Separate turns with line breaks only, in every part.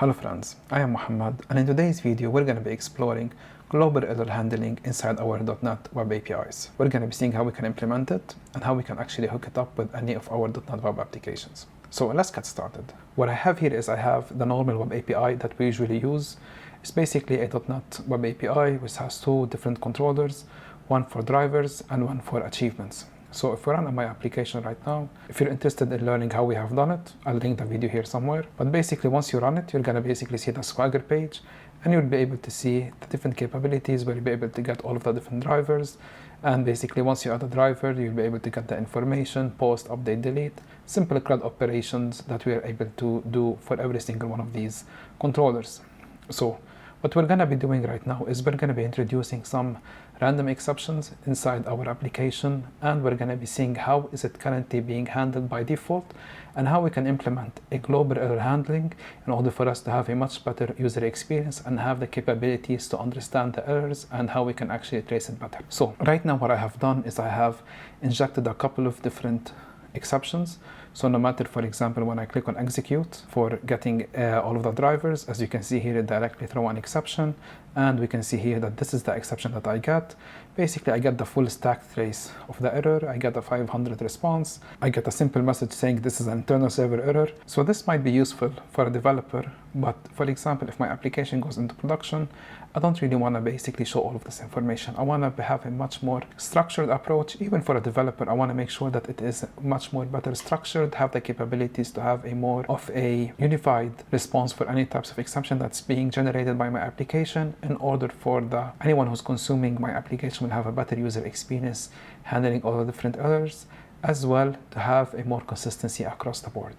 Hello friends, I am Mohamad, and in today's video we're going to be exploring global error handling inside our .NET Web APIs. We're going to be seeing how we can implement it and how we can actually hook it up with any of our .NET Web applications. So let's get started. What I have here is I have the normal Web API that we usually use. It's basically a .NET Web API which has two different controllers, one for drivers and one for achievements. So if we run on my application right now, if you're interested in learning how we have done it, I'll link the video here somewhere. But basically once you run it, you're gonna basically see the Swagger page and you'll be able to see the different capabilities where you'll be able to get all of the different drivers. And basically once you add a driver, you'll be able to get the information, post, update, delete, simple CRUD operations that we are able to do for every single one of these controllers. So what we're gonna be doing right now is we're gonna be introducing some random exceptions inside our application, and we're gonna be seeing how is it currently being handled by default and how we can implement a global error handling in order for us to have a much better user experience and have the capabilities to understand the errors and how we can actually trace it better. So right now what I have done is I have injected a couple of different exceptions. So no matter, for example, when I click on execute for getting all of the drivers, as you can see here, it directly throw an exception, and we can see here that this is the exception that I get. Basically, I get the full stack trace of the error, I get a 500 response, I get a simple message saying this is an internal server error. So this might be useful for a developer, but for example, if my application goes into production, I don't really want to basically show all of this information. I want to have a much more structured approach. Even for a developer, I want to make sure that it is much more better structured, have the capabilities to have a more of a unified response for any types of exception that's being generated by my application, in order for anyone who's consuming my application will have a better user experience handling all the different errors, as well to have a more consistency across the board.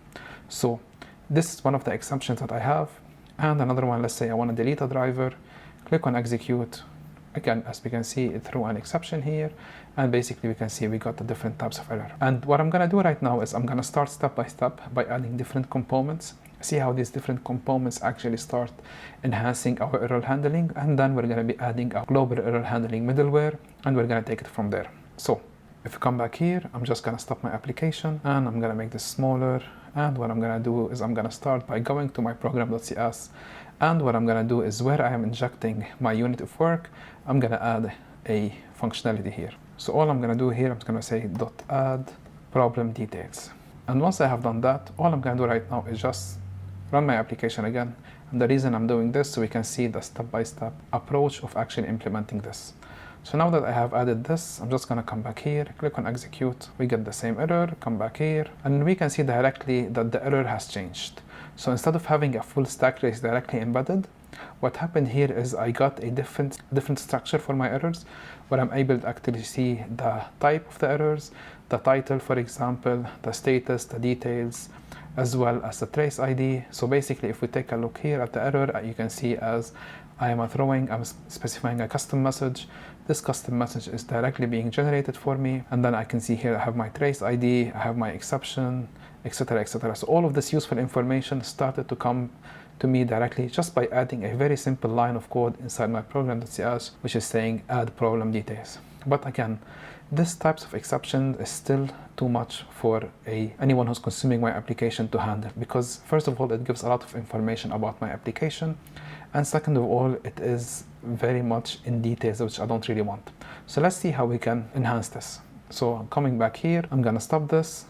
So this is one of the exceptions that I have. And another one, let's say I want to delete a driver, click on execute. Again, as we can see, it threw an exception here, and basically we can see we got the different types of error. And what I'm going to do right now is I'm going to start step by step by adding different components, see how these different components actually start enhancing our error handling, and then we're going to be adding a global error handling middleware, and we're going to take it from there. So if you come back here, I'm just going to stop my application and I'm going to make this smaller. And what I'm going to do is I'm going to start by going to my program.cs, and what I'm going to do is where I am injecting my unit of work, I'm going to add a functionality here. So all I'm going to do here, I'm just going to say .add problem details. And once I have done that, all I'm going to do right now is just run my application again. And the reason I'm doing this, so we can see the step-by-step approach of actually implementing this. So now that I have added this, I'm just going to come back here, click on execute. We get the same error, come back here, and we can see directly that the error has changed. So instead of having a full stack trace directly embedded, what happened here is I got a different structure for my errors, where I'm able to actually see the type of the errors, the title, for example, the status, the details, as well as the trace ID. So basically, if we take a look here at the error, you can see as I'm specifying a custom message. This custom message is directly being generated for me, and then I can see here I have my trace ID, I have my exception, etc., etc. So all of this useful information started to come to me directly just by adding a very simple line of code inside my program.cs, which is saying add problem details. But again, this types of exception is still too much for anyone who's consuming my application to handle, because first of all, it gives a lot of information about my application, and second of all, it is very much in details, which I don't really want. So let's see how we can enhance this. So I'm coming back here, I'm gonna stop this.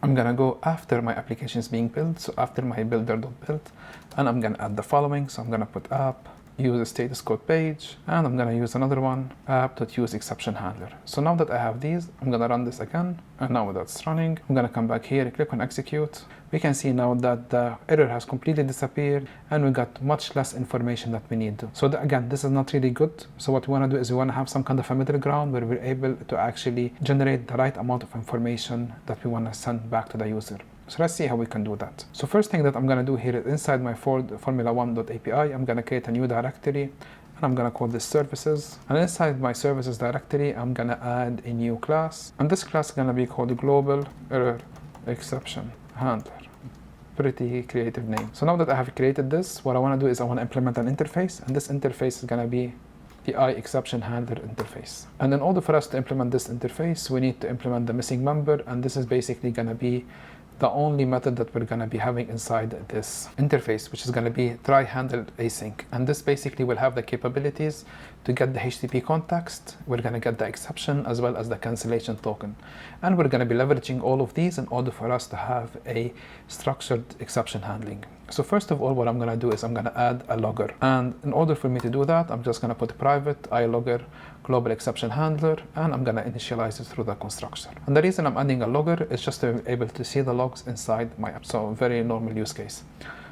I'm gonna go after my application is being built, so after my builder.build, and I'm gonna add the following. So I'm gonna put app, use a status code page, and I'm gonna use another one, app.use exception handler. So now that I have these, I'm gonna run this again, and now that's running, I'm gonna come back here, click on execute. We can see now that the error has completely disappeared, and we got much less information that we need to. So again, this is not really good. So what we wanna do is we wanna have some kind of a middle ground where we're able to actually generate the right amount of information that we wanna send back to the user. So let's see how we can do that. So first thing that I'm going to do here is inside my formula1.api, I'm going to create a new directory, and I'm going to call this services. And inside my services directory, I'm going to add a new class, and this class is going to be called global error exception handler. Pretty creative name. So now that I have created this, what I want to do is I want to implement an interface, and this interface is going to be the exception handler interface. And in order for us to implement this interface, we need to implement the missing member, and this is basically going to be the only method that we're going to be having inside this interface, which is going to be try handle async. And this basically will have the capabilities to get the HTTP context. We're going to get the exception as well as the cancellation token. And we're going to be leveraging all of these in order for us to have a structured exception handling. So first of all, what I'm going to do is I'm going to add a logger. And in order for me to do that, I'm just going to put private iLogger global exception handler, and I'm going to initialize it through the constructor. And the reason I'm adding a logger is just to be able to see the logs inside my app. So very normal use case.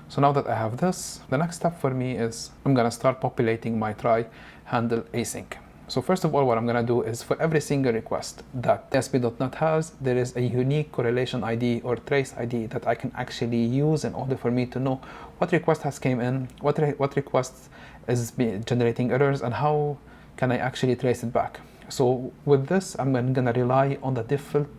So now that I have this, the next step for me is I'm going to start populating my try handle async. So first of all, what I'm going to do is for every single request that ASP.NET has, there is a unique correlation ID or trace ID that I can actually use in order for me to know what request has came in, what request is generating errors, and how can I actually trace it back. So with this, I'm going to rely on the default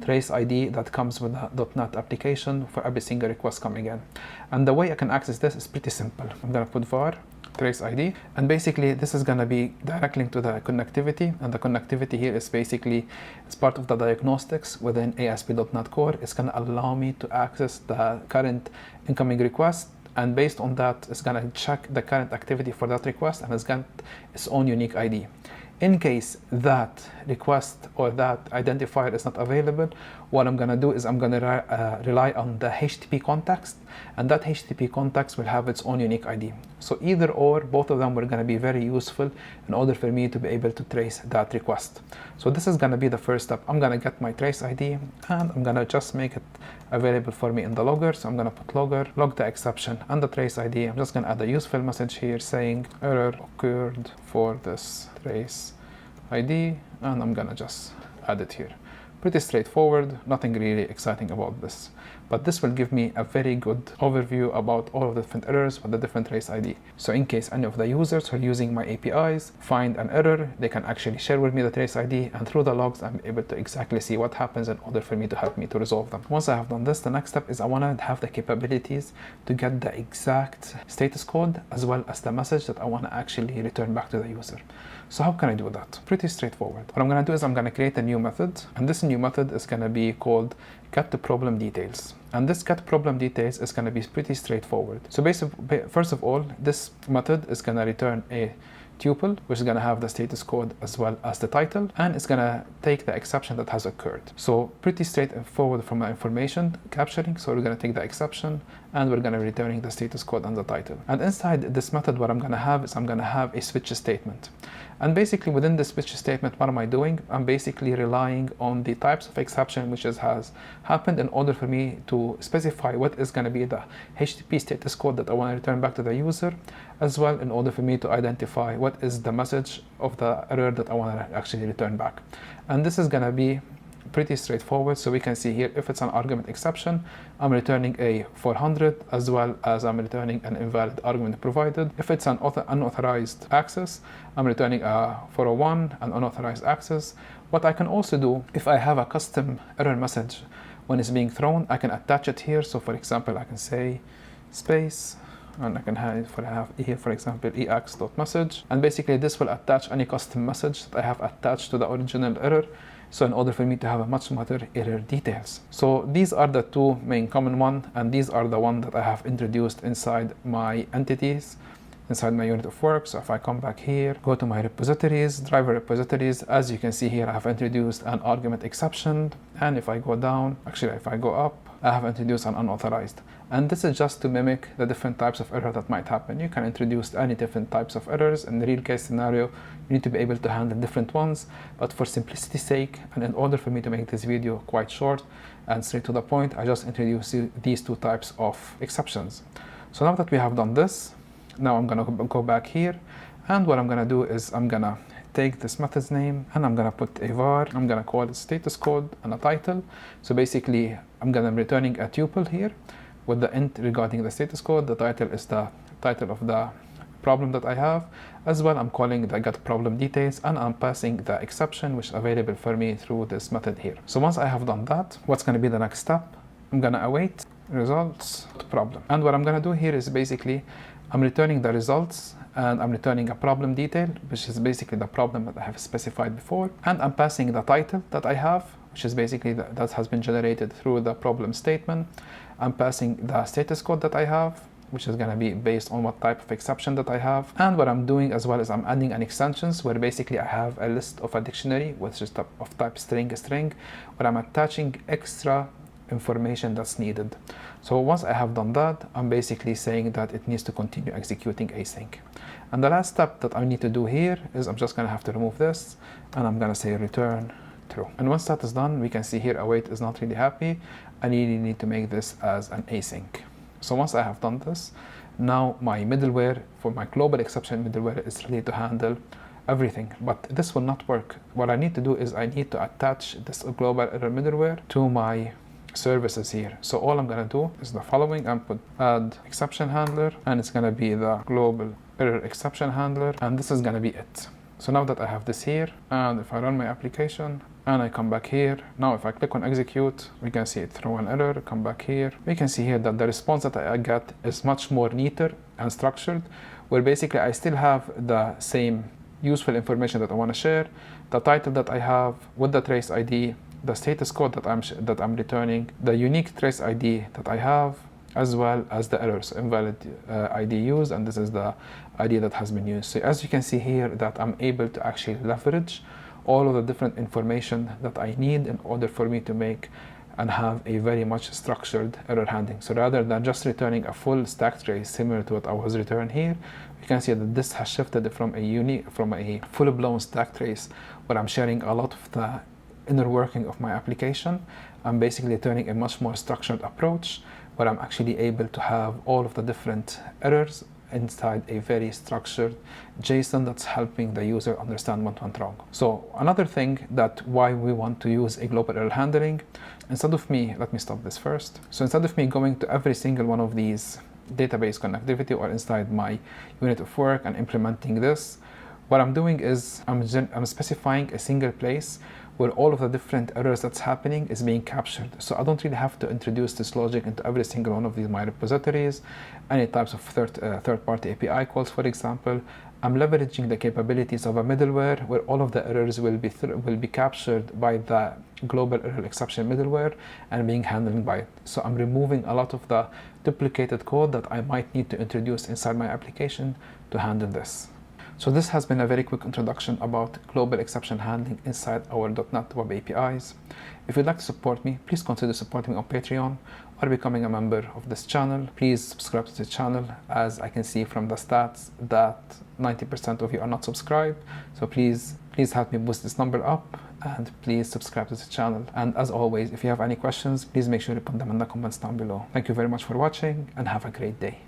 trace ID that comes with the .NET application for every single request coming in. And the way I can access this is pretty simple. I'm going to put var trace ID, and basically this is going to be direct link to the connectivity, and the connectivity here is basically it's part of the diagnostics within ASP.NET Core. It's going to allow me to access the current incoming request, and based on that, it's going to check the current activity for that request, and it's got its own unique ID. In case that request or that identifier is not available, what I'm going to do is I'm going to rely on the HTTP context, and that HTTP context will have its own unique ID. So either or, both of them were going to be very useful in order for me to be able to trace that request. So this is going to be the first step. I'm going to get my trace ID, and I'm going to just make it available for me in the logger. So I'm going to put logger, log the exception and the trace ID. I'm just going to add a useful message here saying error occurred for this trace ID, and I'm going to just add it here. Pretty straightforward, nothing really exciting about this. But this will give me a very good overview about all of the different errors with the different trace ID. So in case any of the users who are using my APIs find an error, they can actually share with me the trace ID, and through the logs, I'm able to exactly see what happens in order for me to help me to resolve them. Once I have done this, the next step is I want to have the capabilities to get the exact status code as well as the message that I want to actually return back to the user. So how can I do that? Pretty straightforward. What I'm going to do is I'm going to create a new method, and this new method is going to be called getProblemDetails. And this getProblemDetails is going to be pretty straightforward. So basically, first of all, this method is going to return a tuple, which is going to have the status code as well as the title, and it's going to take the exception that has occurred. So pretty straightforward from the information capturing. So we're going to take the exception, and we're going to be returning the status code and the title. And inside this method, what I'm going to have is I'm going to have a switch statement. And basically within the switch statement, what am I doing? I'm basically relying on the types of exception which has happened in order for me to specify what is going to be the HTTP status code that I want to return back to the user, as well in order for me to identify what is the message of the error that I want to actually return back. And this is going to be pretty straightforward. So we can see here, if it's an argument exception, I'm returning a 400, as well as I'm returning an invalid argument provided. If it's an unauthorized access, I'm returning a 401, an unauthorized access. What I can also do, if I have a custom error message when it's being thrown, I can attach it here. So for example, I can say space, and I can have here, for example, ex.message, and basically this will attach any custom message that I have attached to the original error. So in order for me to have a much smarter error details. So these are the two main common ones, and these are the ones that I have introduced inside my entities, inside my unit of work. So if I come back here, go to my repositories, driver repositories, as you can see here, I have introduced an argument exception. And if I go down, actually if I go up, I have introduced an unauthorized. And this is just to mimic the different types of error that might happen. You can introduce any different types of errors. In the real case scenario, you need to be able to handle different ones. But for simplicity's sake, and in order for me to make this video quite short and straight to the point, I just introduced these two types of exceptions. So now that we have done this, now I'm going to go back here. And what I'm going to do is I'm going to take this method's name, and I'm going to put a var. I'm going to call it status code and a title. So basically, I'm going to be returning a tuple here with the int regarding the status code. The title is the title of the problem that I have. As well, I'm calling the getProblemDetails, and I'm passing the exception which is available for me through this method here. So once I have done that, what's going to be the next step? I'm going to await results problem. And what I'm going to do here is basically I'm returning the results, and I'm returning a problem detail, which is basically the problem that I have specified before. And I'm passing the title that I have, which is basically that has been generated through the problem statement. I'm passing the status code that I have, which is going to be based on what type of exception that I have. And what I'm doing as well is I'm adding an extensions where basically I have a list of a dictionary, which is of type string, where I'm attaching extra information that's needed. So once I have done that, I'm basically saying that it needs to continue executing async. And the last step that I need to do here is I'm just going to have to remove this, and I'm going to say return true. And once that is done, we can see here await is not really happy. I really need to make this as an async. So once I have done this, now my middleware, for my global exception middleware, is ready to handle everything. But this will not work. What I need to do is I need to attach this global error middleware to my services here. So all I'm going to do is the following. I'm put add exception handler, and it's going to be the global error exception handler, and this is going to be it. So now that I have this here, and if I run my application and I come back here, now if I click on execute, we can see it throw an error. Come back here, we can see here that the response that I get is much more neater and structured, where basically I still have the same useful information that I want to share, the title that I have with the trace ID, the status code that I'm returning, the unique trace ID that I have, as well as the errors, invalid ID used, and this is the ID that has been used. So as you can see here that I'm able to actually leverage all of the different information that I need in order for me to make and have a very much structured error handling. So rather than just returning a full stack trace similar to what I was returning here, you can see that this has shifted from a full-blown stack trace where I'm sharing a lot of the inner working of my application. I'm basically turning a much more structured approach where I'm actually able to have all of the different errors inside a very structured JSON that's helping the user understand what went wrong. So another thing that why we want to use a global error handling, instead of me, let me stop this first. So instead of me going to every single one of these database connectivity or inside my unit of work and implementing this, what I'm doing is I'm specifying a single place where all of the different errors that's happening is being captured. So I don't really have to introduce this logic into every single one of these my repositories, any types of third-party API calls, for example. I'm leveraging the capabilities of a middleware where all of the errors will be captured by the global error exception middleware and being handled by it. So I'm removing a lot of the duplicated code that I might need to introduce inside my application to handle this. So this has been a very quick introduction about global exception handling inside our .NET Web APIs. If you'd like to support me, please consider supporting me on Patreon or becoming a member of this channel. Please subscribe to the channel, as I can see from the stats that 90% of you are not subscribed. So please help me boost this number up, and please subscribe to the channel. And as always, if you have any questions, please make sure to put them in the comments down below. Thank you very much for watching, and have a great day.